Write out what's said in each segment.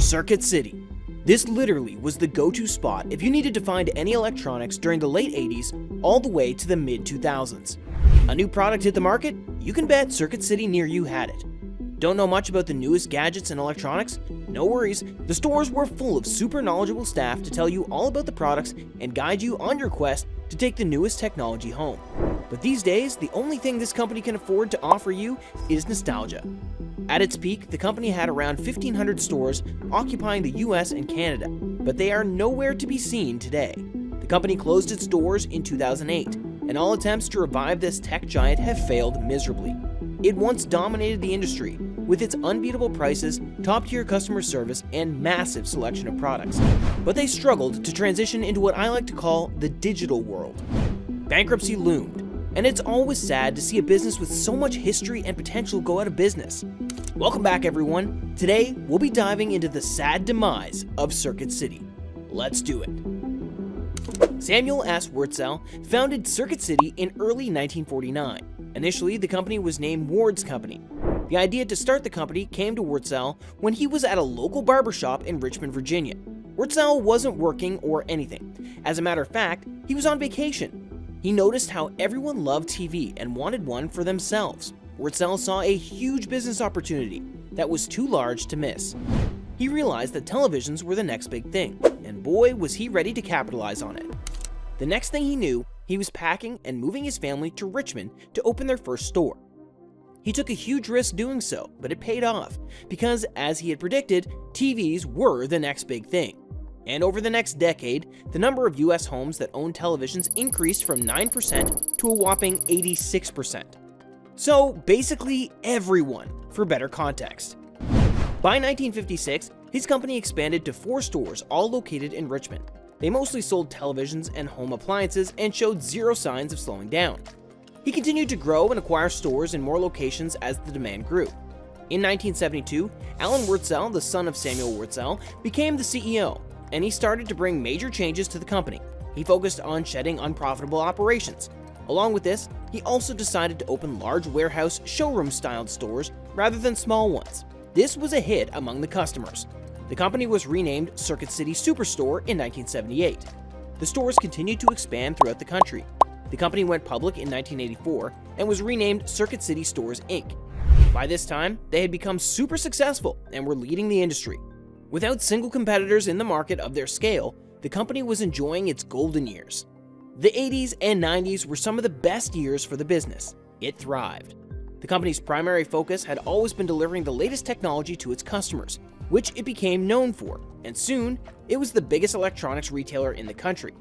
Circuit City. This literally was the go-to spot if you needed to find any electronics during the late 80s all the way to the mid 2000s. A new product hit the market? You can bet Circuit City near you had it. Don't know much about the newest gadgets and electronics? No worries, the stores were full of super knowledgeable staff to tell you all about the products and guide you on your quest to take the newest technology home. But these days, the only thing this company can afford to offer you is nostalgia. At its peak, the company had around 1,500 stores occupying the US and Canada, but they are nowhere to be seen today. The company closed its doors in 2008, and all attempts to revive this tech giant have failed miserably. It once dominated the industry with its unbeatable prices, top-tier customer service, and massive selection of products. But they struggled to transition into what I like to call the digital world. Bankruptcy loomed, and it's always sad to see a business with so much history and potential go out of business. Welcome back, everyone. Today, we'll be diving into the sad demise of Circuit City. Let's do it. Samuel S. Wurtzel founded Circuit City in early 1949. Initially, the company was named Ward's Company. The idea to start the company came to Wurtzel when he was at a local barbershop in Richmond, Virginia. Wurtzel wasn't working or anything. As a matter of fact, he was on vacation. He noticed how everyone loved TV and wanted one for themselves. Wurtzel saw a huge business opportunity that was too large to miss. He realized that televisions were the next big thing, and boy was he ready to capitalize on it. The next thing he knew, he was packing and moving his family to Richmond to open their first store. He took a huge risk doing so, but it paid off, because as he had predicted, TVs were the next big thing. And over the next decade, the number of US homes that owned televisions increased from 9% to a whopping 86%. So basically everyone, for better context. By 1956, his company expanded to 4 stores, all located in Richmond. They mostly sold televisions and home appliances and showed zero signs of slowing down. He continued to grow and acquire stores in more locations as the demand grew. In 1972, Alan Wurtzel, the son of Samuel Wurtzel, became the CEO, and he started to bring major changes to the company. He focused on shedding unprofitable operations. Along with this, he also decided to open large warehouse, showroom-styled stores rather than small ones. This was a hit among the customers. The company was renamed Circuit City Superstore in 1978. The stores continued to expand throughout the country. The company went public in 1984 and was renamed Circuit City Stores, Inc. By this time, they had become super successful and were leading the industry. Without single competitors in the market of their scale, the company was enjoying its golden years. The 80s and 90s were some of the best years for the business. It thrived. The company's primary focus had always been delivering the latest technology to its customers, which it became known for, and soon, it was the biggest electronics retailer in the country.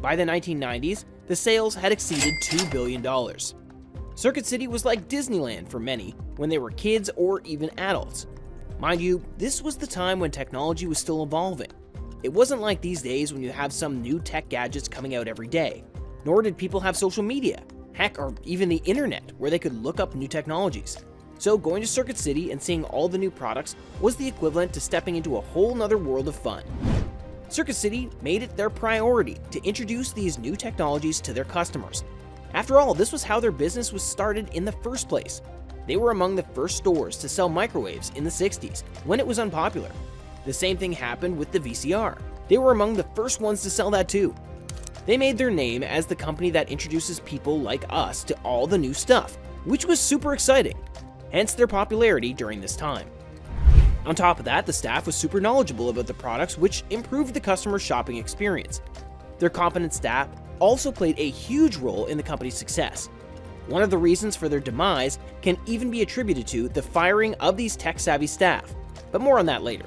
By the 1990s, the sales had exceeded $2 billion. Circuit City was like Disneyland for many when they were kids or even adults. Mind you, this was the time when technology was still evolving. It wasn't like these days when you have some new tech gadgets coming out every day, nor did people have social media, heck, or even the internet where they could look up new technologies. So going to Circuit City and seeing all the new products was the equivalent to stepping into a whole nother world of fun. Circuit City made it their priority to introduce these new technologies to their customers. After all, this was how their business was started in the first place. They were among the first stores to sell microwaves in the 60s, when it was unpopular. The same thing happened with the VCR. They were among the first ones to sell that too. They made their name as the company that introduces people like us to all the new stuff, which was super exciting, hence their popularity during this time. On top of that, the staff was super knowledgeable about the products, which improved the customer shopping experience. Their competent staff also played a huge role in the company's success. One of the reasons for their demise can even be attributed to the firing of these tech-savvy staff, but more on that later.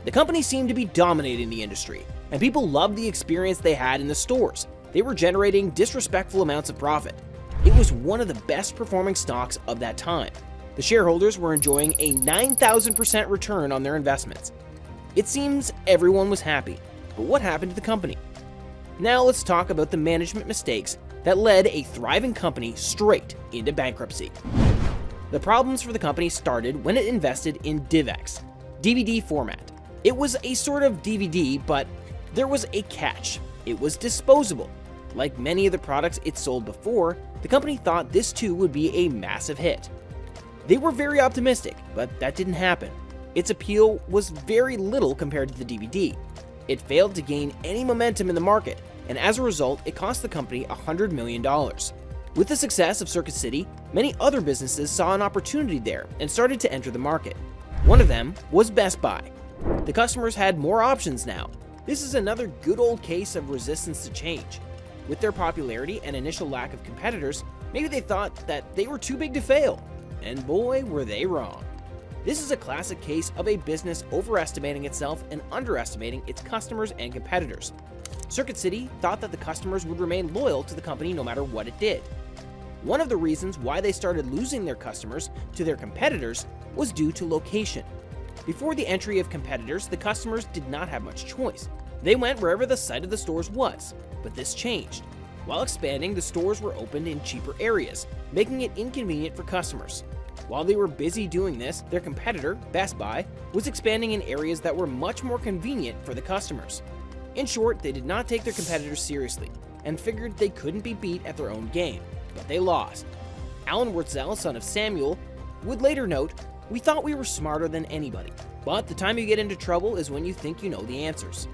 The company seemed to be dominating the industry, and people loved the experience they had in the stores. They were generating disrespectful amounts of profit. It was one of the best performing stocks of that time. The shareholders were enjoying a 9,000% return on their investments. It seems everyone was happy, but what happened to the company? Now let's talk about the management mistakes that led a thriving company straight into bankruptcy. The problems for the company started when it invested in DivX, DVD format. It was a sort of DVD, but there was a catch. It was disposable. Like many of the products it sold before, the company thought this too would be a massive hit. They were very optimistic, but that didn't happen. its appeal was very little compared to the DVD. It failed to gain any momentum in the market, and as a result, it cost the company $100 million. With the success of Circuit City, many other businesses saw an opportunity there and started to enter the market. One of them was Best Buy. The customers had more options now. This is another good old case of resistance to change. With their popularity and initial lack of competitors, maybe they thought that they were too big to fail. And boy, were they wrong. This is a classic case of a business overestimating itself and underestimating its customers and competitors. Circuit City thought that the customers would remain loyal to the company no matter what it did. One of the reasons why they started losing their customers to their competitors was due to location. Before the entry of competitors, the customers did not have much choice. They went wherever the site of the stores was, but this changed. While expanding, the stores were opened in cheaper areas, making it inconvenient for customers. While they were busy doing this, their competitor, Best Buy, was expanding in areas that were much more convenient for the customers. In short, they did not take their competitors seriously and figured they couldn't be beat at their own game, but they lost. Alan Wurtzel, son of Samuel, would later note, "We thought we were smarter than anybody, but the time you get into trouble is when you think you know the answers."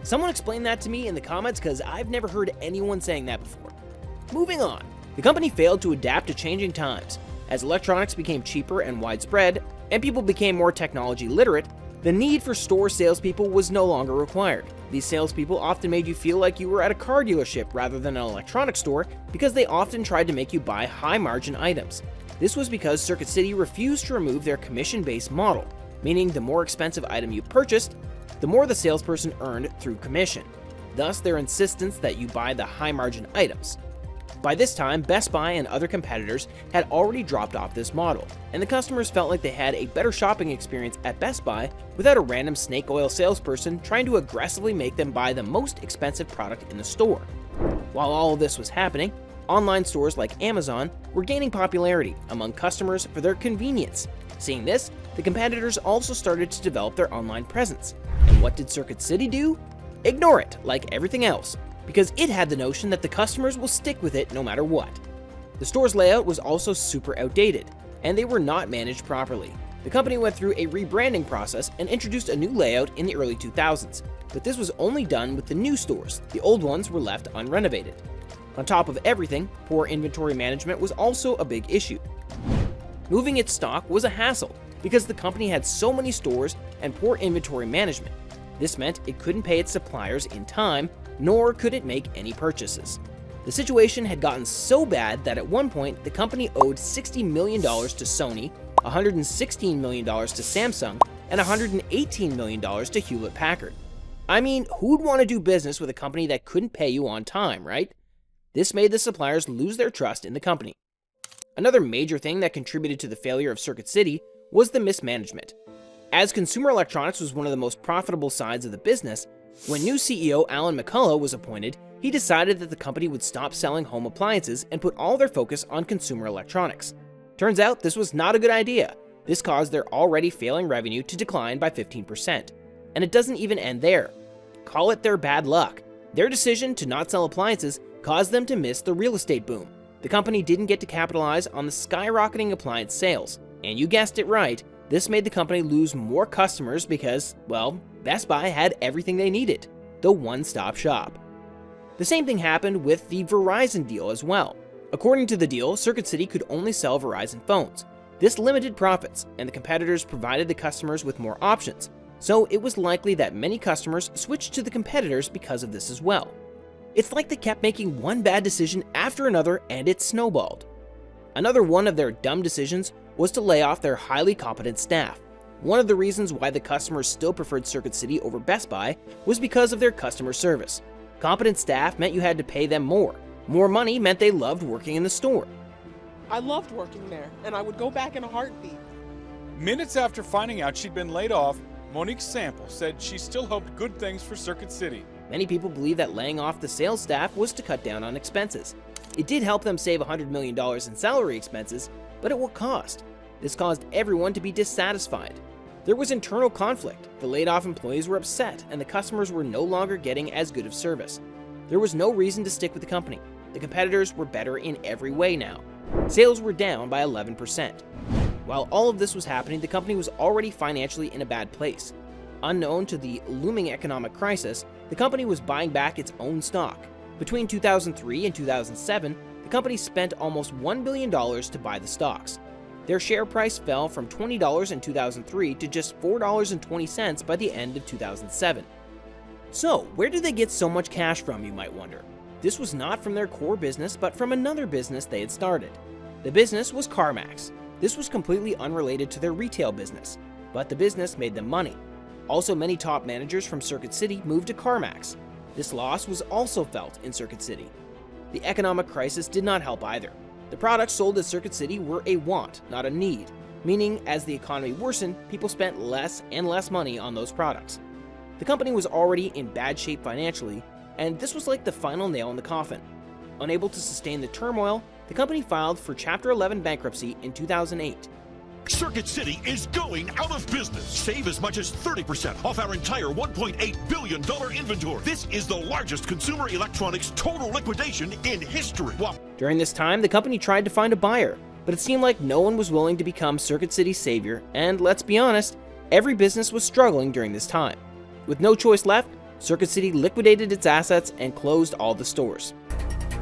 Someone explain that to me in the comments because I've never heard anyone saying that before. Moving on, the company failed to adapt to changing times. As electronics became cheaper and widespread, and people became more technology literate, the need for store salespeople was no longer required. These salespeople often made you feel like you were at a car dealership rather than an electronics store because they often tried to make you buy high-margin items. This was because Circuit City refused to remove their commission-based model, meaning the more expensive item you purchased, the more the salesperson earned through commission. Thus, their insistence that you buy the high-margin items. By this time, Best Buy and other competitors had already dropped off this model, and the customers felt like they had a better shopping experience at Best Buy without a random snake oil salesperson trying to aggressively make them buy the most expensive product in the store. While all of this was happening, online stores like Amazon were gaining popularity among customers for their convenience. Seeing this, the competitors also started to develop their online presence. And what did Circuit City do? Ignore it, like everything else, because it had the notion that the customers will stick with it no matter what. The store's layout was also super outdated, and they were not managed properly. The company went through a rebranding process and introduced a new layout in the early 2000s, but this was only done with the new stores. The old ones were left unrenovated. On top of everything, poor inventory management was also a big issue. Moving its stock was a hassle because the company had so many stores and poor inventory management. This meant it couldn't pay its suppliers in time, nor could it make any purchases. The situation had gotten so bad that at one point the company owed $60 million to Sony, $116 million to Samsung, and $118 million to Hewlett-Packard. I mean, who'd want to do business with a company that couldn't pay you on time, right? This made the suppliers lose their trust in the company. Another major thing that contributed to the failure of Circuit City was the mismanagement. As consumer electronics was one of the most profitable sides of the business, when new CEO Alan McCullough was appointed, he decided that the company would stop selling home appliances and put all their focus on consumer electronics. Turns out this was not a good idea. This caused their already failing revenue to decline by 15%. And it doesn't even end there. Call it their bad luck. Their decision to not sell appliances caused them to miss the real estate boom. The company didn't get to capitalize on the skyrocketing appliance sales. And you guessed it right, this made the company lose more customers because, well, Best Buy had everything they needed, the one-stop shop. The same thing happened with the Verizon deal as well. According to the deal, Circuit City could only sell Verizon phones. This limited profits, and the competitors provided the customers with more options, so it was likely that many customers switched to the competitors because of this as well. It's like they kept making one bad decision after another and it snowballed. Another one of their dumb decisions was to lay off their highly competent staff. One of the reasons why the customers still preferred Circuit City over Best Buy was because of their customer service. Competent staff meant you had to pay them more. More money meant they loved working in the store. I loved working there, and I would go back in a heartbeat. Minutes after finding out she'd been laid off, Monique Sample said she still hoped good things for Circuit City. Many people believe that laying off the sales staff was to cut down on expenses. It did help them save $100 million in salary expenses, but at what cost? This caused everyone to be dissatisfied. There was internal conflict. The laid-off employees were upset, and the customers were no longer getting as good of service. There was no reason to stick with the company. The competitors were better in every way now. Sales were down by 11%. While all of this was happening, the company was already financially in a bad place. Unknown to the looming economic crisis, the company was buying back its own stock. Between 2003 and 2007, the company spent almost $1 billion to buy the stocks. Their share price fell from $20 in 2003 to just $4.20 by the end of 2007. So, where did they get so much cash from, you might wonder? This was not from their core business, but from another business they had started. The business was CarMax. This was completely unrelated to their retail business, but the business made them money. Also, many top managers from Circuit City moved to CarMax. This loss was also felt in Circuit City. The economic crisis did not help either. The products sold at Circuit City were a want, not a need, meaning as the economy worsened, people spent less and less money on those products. The company was already in bad shape financially, and this was like the final nail in the coffin. Unable to sustain the turmoil, the company filed for Chapter 11 bankruptcy in 2008. Circuit City is going out of business. Save as much as 30% off our entire $1.8 billion inventory. This is the largest consumer electronics total liquidation in history. Wow. During this time, the company tried to find a buyer, but it seemed like no one was willing to become Circuit City's savior, and let's be honest, every business was struggling during this time. With no choice left, Circuit City liquidated its assets and closed all the stores.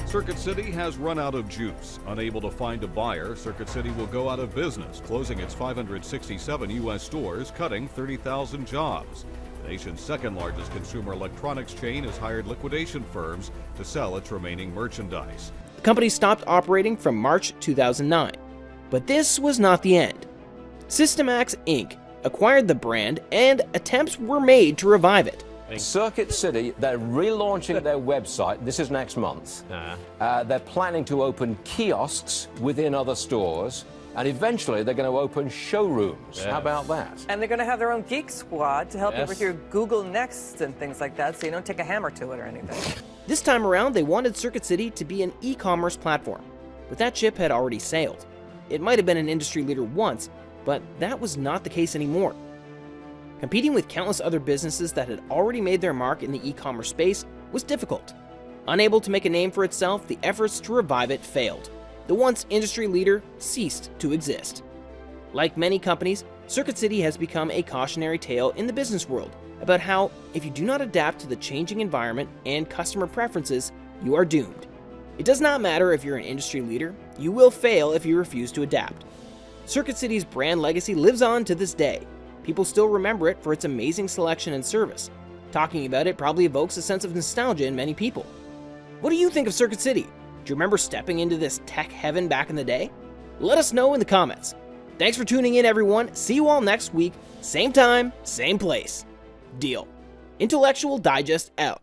Circuit City has run out of juice. Unable to find a buyer, Circuit City will go out of business, closing its 567 U.S. stores, cutting 30,000 jobs. The nation's second largest consumer electronics chain has hired liquidation firms to sell its remaining merchandise. The company stopped operating from March 2009. But this was not the end. Systemax Inc. acquired the brand, and attempts were made to revive it. Circuit City, they're relaunching their website. This is next month. They're planning to open kiosks within other stores, and eventually they're going to open showrooms. How about that? And they're going to have their own geek squad to help you Yes. with your Google Next and things like that, so you don't take a hammer to it or anything. This time around, they wanted Circuit City to be an e-commerce platform, but that ship had already sailed. It might have been an industry leader once, but that was not the case anymore. Competing with countless other businesses that had already made their mark in the e-commerce space was difficult. Unable to make a name for itself, the efforts to revive it failed. The once industry leader ceased to exist. Like many companies, Circuit City has become a cautionary tale in the business world about how, if you do not adapt to the changing environment and customer preferences, you are doomed. It does not matter if you're an industry leader, you will fail if you refuse to adapt. Circuit City's brand legacy lives on to this day. People still remember it for its amazing selection and service. Talking about it probably evokes a sense of nostalgia in many people. What do you think of Circuit City? Do you remember stepping into this tech heaven back in the day? Let us know in the comments. Thanks for tuning in, everyone. See you all next week. Same time, same place. Deal. Intellectual Digest out.